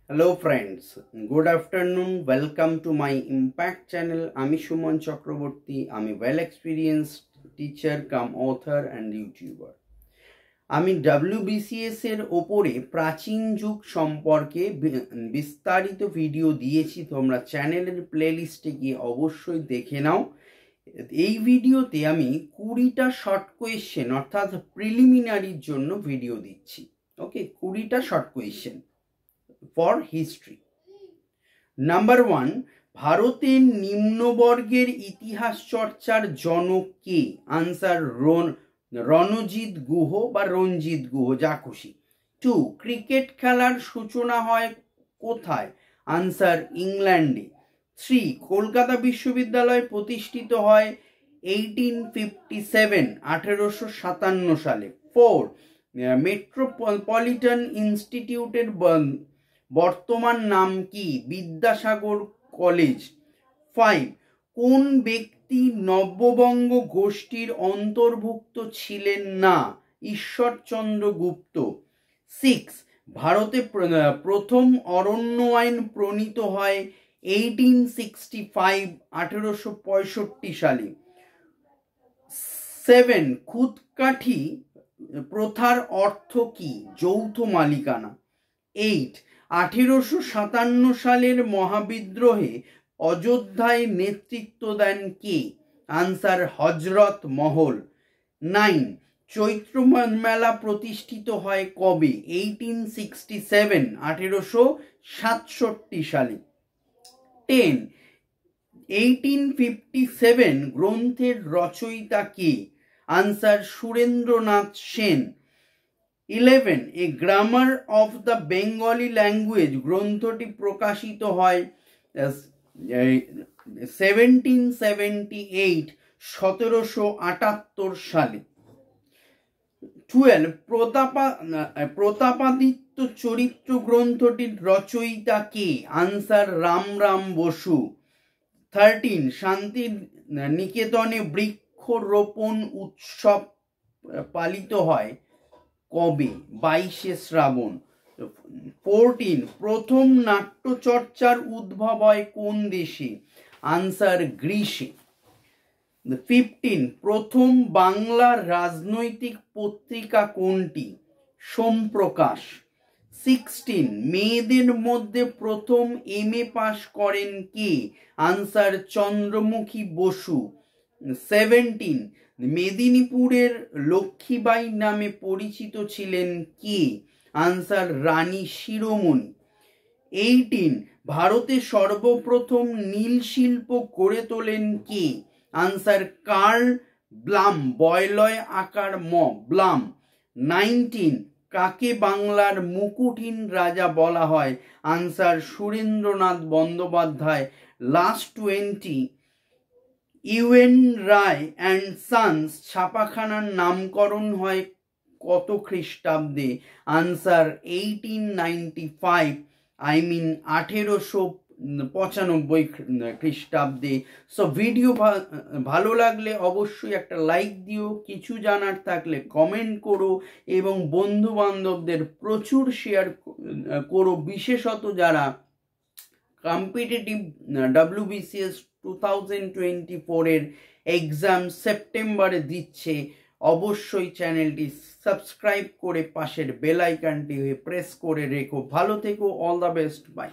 Hello friends, good afternoon. Welcome to my impact channel. Ami Shuman Chakraborty. Ami well experienced teacher come author and YouTuber. আমি WBCS এর ওপরে প্রাচীন যুগ সম্পর্কে বিস্তারিত ভিডিও দিয়েছি, তোমরা চ্যানেলের প্লেলিস্টে গিয়ে অবশ্যই দেখে নাও। এই ভিডিওতে আমি 20টা শর্ট কোয়েশ্চেন অর্থাৎ প্রিলিমিনারির জন্য ভিডিও দিচ্ছি। ওকে, 20টা short question for history. Number 1, ভারতের নিম্নবর্গের ইতিহাস চর্চার জনক কে? আনসার রণজিৎ গুহ বা রঞ্জিত গুহ, যা খুশি। 2, ক্রিকেট খেলার সূচনা হয় কোথায়? আনসার ইংল্যান্ডে। 3, কলকাতা বিশ্ববিদ্যালয় প্রতিষ্ঠিত হয় 1857 সালে। 4, মেট্রোপলিটন ইনস্টিটিউটের বর্তমান নাম কি? বিদ্যাসাগর কলেজ। 5, কোন ব্যক্তি নব্যবঙ্গ গোষ্ঠীর অন্তর্ভুক্ত ছিলেন না? ঈশ্বরচন্দ্র গুপ্ত। 6, ভারতে প্রথম অরণ্য আইন প্রণীত হয় 1865 সালে। 7, খুদকাঠি প্রথার অর্থ কি? যৌথ মালিকানা। 8, 1857 সালের মহাবিদ্রোহে অযোধ্যায় নেতৃত্ব দেন কে? আনসার হজরত মহল। 9, চৈত্র মেলা প্রতিষ্ঠিত হয় কবে? 1867 সালে। 10, 1857 গ্রন্থের রচয়িতা কে? Answer Surendranath Sen. 11, a grammar of the Bengali language গ্রন্থটি প্রকাশিত হয় 1778 সালে। 12, প্রতাপাদিত্য চরিত্র গ্রন্থটির রচয়িতা কে? আনসার রাম বসু। 13, শান্তি নিকেতনে বৃক্ষরোপণ উৎসব পালিত হয় কবে? 22 শ্রাবণ। 14, প্রথম নাট্যচর্চার উদ্ভব হয় কোন দেশে? আনসার গ্রিসে। 15, প্রথম বাংলা রাজনৈতিক পত্রিকা কোনটি? সোমপ্রকাশ। 16, মেয়েদের মধ্যে প্রথম MA পাশ করেন কে? আনসার চন্দ্রমুখী বসু। 17, মেদিনীপুরের লক্ষ্মীবাঈ নামে পরিচিত ছিলেন কে? আনসার রানী শিরোমণি। 18, ভারতে সর্বপ্রথম নীল শিল্প গড়ে তোলেন কে? আনসার কার্ল ব্লাম, বয়লয় আকার ব্লাম। 19, কাকে বাংলার মুকুটহীন রাজা বলা হয়? Answer Surendranath Bandyopadhyay. Last 20, U N Ray and sons ছাপাখানার নামকরণ হয় কত খ্রিস্টাব্দে? আনসার 1895, 1895 খ্রিস্টাব্দে। সো ভিডিও ভালো লাগলে অবশ্যই একটা লাইক দিও, কিছু জানার থাকলে কমেন্ট করো এবং বন্ধু বান্ধবদের প্রচুর শেয়ার করো, বিশেষত যারা কম্পিটিটিভ WBCS 2024 এর এক্সাম সেপ্টেম্বরে দিচ্ছে। অবশ্যই চ্যানেলটি সাবস্ক্রাইব করে পাশের বেল আইকনটি প্রেস করে রেখো। ভালো থেকো, অল দ্য বেস্ট, বাই।